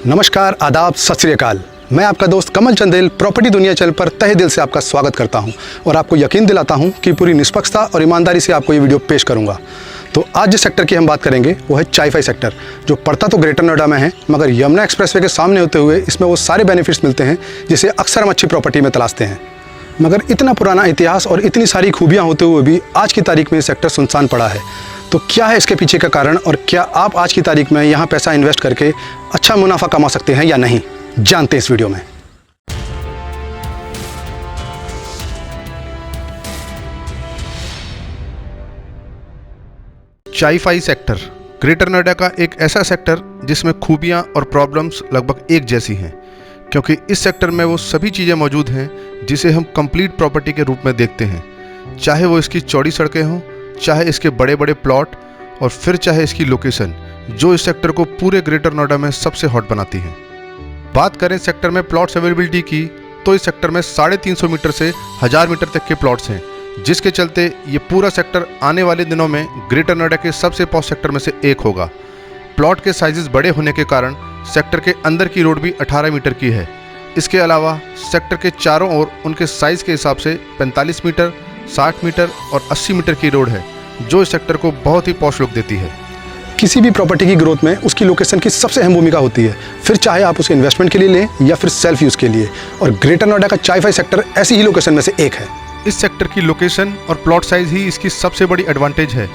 नमस्कार, आदाब, सत श्री अकाल। मैं आपका दोस्त कमल चंदेल प्रॉपर्टी दुनिया चैनल पर तहे दिल से आपका स्वागत करता हूं और आपको यकीन दिलाता हूं कि पूरी निष्पक्षता और ईमानदारी से आपको ये वीडियो पेश करूंगा। तो आज जिस सेक्टर की हम बात करेंगे वो है चाई-फाई सेक्टर, जो पड़ता तो ग्रेटर नोएडा में है, मगर यमुना एक्सप्रेसवे के सामने होते हुए इसमें वो सारे बेनिफिट्स मिलते हैं जिसे अक्सर हम अच्छी प्रॉपर्टी में तलाशते हैं। मगर इतना पुराना इतिहास और इतनी सारी खूबियाँ होते हुए भी आज की तारीख में ये सेक्टर सुनसान पड़ा है। तो क्या है इसके पीछे का कारण और क्या आप आज की तारीख में यहाँ पैसा इन्वेस्ट करके अच्छा मुनाफा कमा सकते हैं या नहीं, जानते हैं इस वीडियो में। चाई-फाई सेक्टर ग्रेटर नोएडा का एक ऐसा सेक्टर जिसमें खूबियां और प्रॉब्लम्स लगभग एक जैसी हैं, क्योंकि इस सेक्टर में वो सभी चीज़ें मौजूद हैं जिसे हम कंप्लीट प्रॉपर्टी के रूप में देखते हैं, चाहे वो इसकी चौड़ी सड़कें हों, चाहे इसके बड़े बड़े प्लॉट और फिर चाहे इसकी लोकेशन, जो इस सेक्टर को पूरे ग्रेटर नोएडा में सबसे हॉट बनाती है। बात करें सेक्टर में प्लॉट्स अवेलेबिलिटी की, तो इस सेक्टर में 350 मीटर से 1000 मीटर तक के प्लॉट्स हैं, जिसके चलते ये पूरा सेक्टर आने वाले दिनों में ग्रेटर नोएडा के सबसे पॉश सेक्टर में से एक होगा। प्लॉट के साइजेस बड़े होने के कारण सेक्टर के अंदर की रोड भी 18 मीटर की है। इसके अलावा सेक्टर के चारों ओर उनके साइज़ के हिसाब से 45 मीटर, 60 मीटर और 80 मीटर की रोड है, जो इस सेक्टर को बहुत ही पॉश लुक देती है। किसी भी प्रॉपर्टी की ग्रोथ में उसकी लोकेशन की सबसे अहम भूमिका होती है, फिर चाहे आप उसके इन्वेस्टमेंट के लिए लें या फिर सेल्फ यूज़ के लिए, और ग्रेटर नोएडा का चाई-फाई सेक्टर ऐसी ही लोकेशन में से एक है। इस सेक्टर की लोकेशन और प्लॉट साइज ही इसकी सबसे बड़ी एडवांटेज है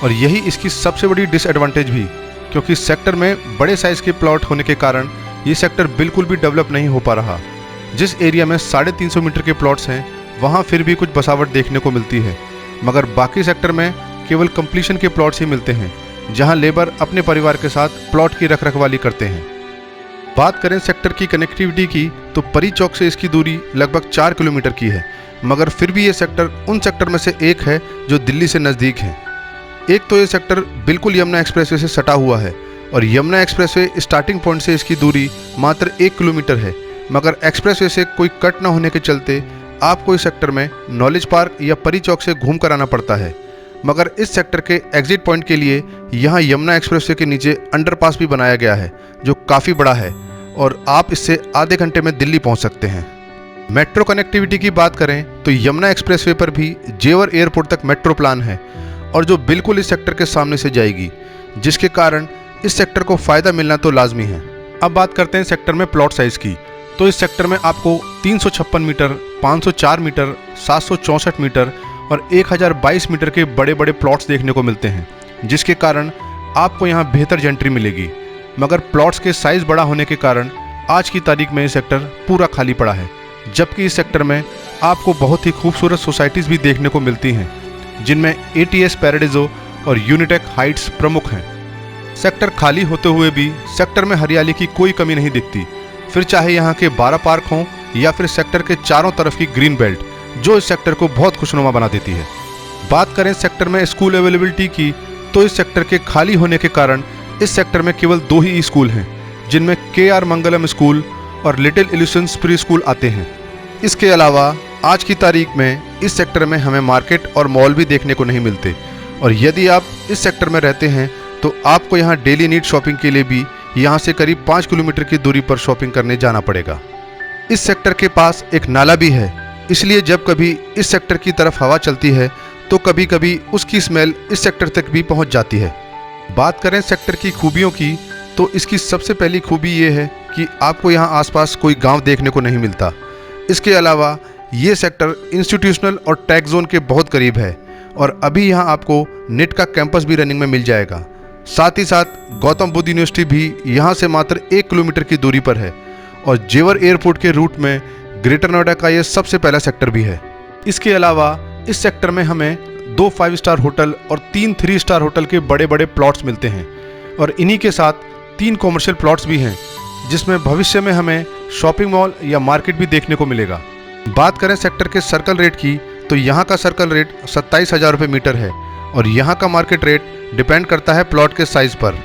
और यही इसकी सबसे बड़ी डिसएडवांटेज भी, क्योंकि सेक्टर में बड़े साइज के प्लॉट होने के कारण ये सेक्टर बिल्कुल भी डेवलप नहीं हो पा रहा। जिस एरिया में 350 मीटर के प्लॉट्स हैं वहाँ फिर भी कुछ बसावट देखने को मिलती है, मगर बाकी सेक्टर में केवल कंप्लीशन के प्लॉट्स ही मिलते हैं, जहाँ लेबर अपने परिवार के साथ प्लॉट की रखरखवाली करते हैं। बात करें सेक्टर की कनेक्टिविटी की, तो परी चौक से इसकी दूरी लगभग 4 किलोमीटर की है, मगर फिर भी ये सेक्टर उन सेक्टर में से एक है जो दिल्ली से नज़दीक है। एक तो ये सेक्टर बिल्कुल यमुना एक्सप्रेसवे से सटा हुआ है और यमुना एक्सप्रेसवे स्टार्टिंग पॉइंट से इसकी दूरी मात्र 1 किलोमीटर है, मगर एक्सप्रेसवे से कोई कट न होने के चलते आपको इस सेक्टर में नॉलेज पार्क या परी चौक से घूम कर आना पड़ता है। मगर इस सेक्टर के एग्जिट पॉइंट के लिए यहाँ यमुना एक्सप्रेसवे के नीचे अंडरपास भी बनाया गया है, जो काफ़ी बड़ा है और आप इससे आधे घंटे में दिल्ली पहुँच सकते हैं। मेट्रो कनेक्टिविटी की बात करें तो यमुना एक्सप्रेसवे पर भी जेवर एयरपोर्ट तक मेट्रो प्लान है और जो बिल्कुल इस सेक्टर के सामने से जाएगी, जिसके कारण इस सेक्टर को फ़ायदा मिलना तो लाजमी है। अब बात करते हैं सेक्टर में प्लॉट साइज़ की, तो इस सेक्टर में आपको 356 मीटर, 504 मीटर, 764 मीटर और 1022 मीटर के बड़े बड़े प्लॉट्स देखने को मिलते हैं, जिसके कारण आपको यहाँ बेहतर एंट्री मिलेगी। मगर प्लॉट्स के साइज़ बड़ा होने के कारण आज की तारीख में ये सेक्टर पूरा खाली पड़ा है, जबकि इस सेक्टर में आपको बहुत ही खूबसूरत सोसाइटीज़ भी देखने को मिलती हैं, जिनमें ATS पैराडाइजो और यूनिटेक हाइट्स प्रमुख हैं। सेक्टर खाली होते हुए भी सेक्टर में हरियाली की कोई कमी नहीं दिखती, फिर चाहे यहाँ के 12 पार्क हों या फिर सेक्टर के चारों तरफ की ग्रीन बेल्ट, जो इस सेक्टर को बहुत खुशनुमा बना देती है। बात करें सेक्टर में स्कूल अवेलेबिलिटी की, तो इस सेक्टर के खाली होने के कारण इस सेक्टर में केवल 2 ही स्कूल हैं, जिनमें KR मंगलम स्कूल और लिटिल इल्यूशंस प्री स्कूल आते हैं। इसके अलावा आज की तारीख में इस सेक्टर में हमें मार्केट और मॉल भी देखने को नहीं मिलते, और यदि आप इस सेक्टर में रहते हैं तो आपको यहाँ डेली नीड शॉपिंग के लिए भी यहाँ से करीब 5 किलोमीटर की दूरी पर शॉपिंग करने जाना पड़ेगा। इस सेक्टर के पास एक नाला भी है, इसलिए जब कभी इस सेक्टर की तरफ हवा चलती है तो कभी कभी उसकी स्मेल इस सेक्टर तक भी पहुँच जाती है। बात करें सेक्टर की खूबियों की, तो इसकी सबसे पहली खूबी ये है कि आपको यहाँ आसपास कोई गांव देखने को नहीं मिलता। इसके अलावा ये सेक्टर इंस्टीट्यूशनल और टैग जोन के बहुत करीब है और अभी यहाँ आपको नेट का कैंपस भी रनिंग में मिल जाएगा। साथ ही साथ गौतम बुद्ध यूनिवर्सिटी भी यहाँ से मात्र 1 किलोमीटर की दूरी पर है और जेवर एयरपोर्ट के रूट में ग्रेटर नोएडा का ये सबसे पहला सेक्टर भी है। इसके अलावा इस सेक्टर में हमें 2 5 स्टार होटल और 3 3 स्टार होटल के बड़े बड़े प्लॉट्स मिलते हैं और इन्हीं के साथ 3 कॉमर्शियल प्लॉट्स भी हैं, जिसमें भविष्य में हमें शॉपिंग मॉल या मार्केट भी देखने को मिलेगा। बात करें सेक्टर के सर्कल रेट की, तो यहाँ का सर्कल रेट 27,000 रुपये मीटर है और यहाँ का मार्केट रेट डिपेंड करता है प्लॉट के साइज़ पर।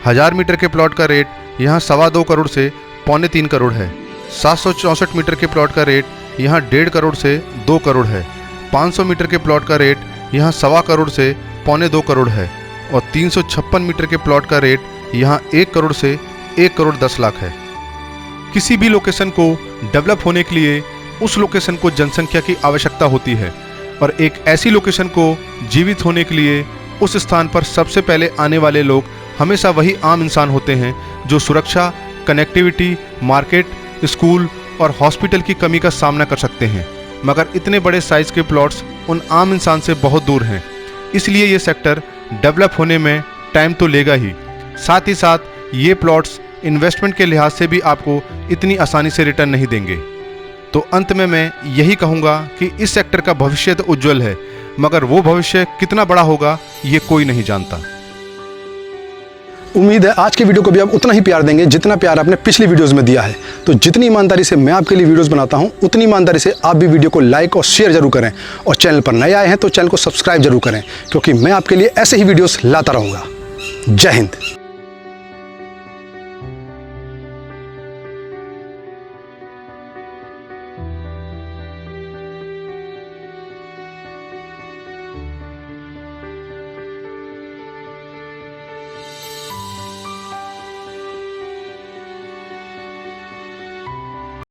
1000 मीटर के प्लॉट का रेट यहाँ 2.25 करोड़ से 2.25 करोड़ है। 764 मीटर के प्लॉट का रेट यहाँ 1.5 करोड़ से 2 करोड़ है। 500 मीटर के प्लॉट का रेट यहाँ 2.25 करोड़ से 2.25 करोड़ है और 356 मीटर के प्लॉट का रेट यहाँ 1 करोड़ से 1 करोड़ 10 लाख है। किसी भी लोकेशन को डेवलप होने के लिए उस लोकेशन को जनसंख्या की आवश्यकता होती है और एक ऐसी लोकेशन को जीवित होने के लिए उस स्थान पर सबसे पहले आने वाले लोग हमेशा वही आम इंसान होते हैं जो सुरक्षा, कनेक्टिविटी, मार्केट, स्कूल और हॉस्पिटल की कमी का सामना कर सकते हैं। मगर इतने बड़े साइज के प्लॉट्स उन आम इंसान से बहुत दूर हैं, इसलिए ये सेक्टर डेवलप होने में टाइम तो लेगा ही। साथ ही साथ ये प्लॉट्स इन्वेस्टमेंट के लिहाज से भी आपको इतनी आसानी से रिटर्न नहीं देंगे। तो अंत में मैं यही कहूँगा कि इस सेक्टर का भविष्य तो उज्जवल है, मगर वो भविष्य कितना बड़ा होगा ये कोई नहीं जानता। उम्मीद है आज की वीडियो को भी आप उतना ही प्यार देंगे जितना प्यार आपने पिछली वीडियोस में दिया है। तो जितनी ईमानदारी से मैं आपके लिए वीडियोस बनाता हूं, उतनी ईमानदारी से आप भी वीडियो को लाइक और शेयर जरूर करें और चैनल पर नए आए हैं तो चैनल को सब्सक्राइब जरूर करें, क्योंकि मैं आपके लिए ऐसे ही वीडियोस लाता रहूँगा। जय हिंद।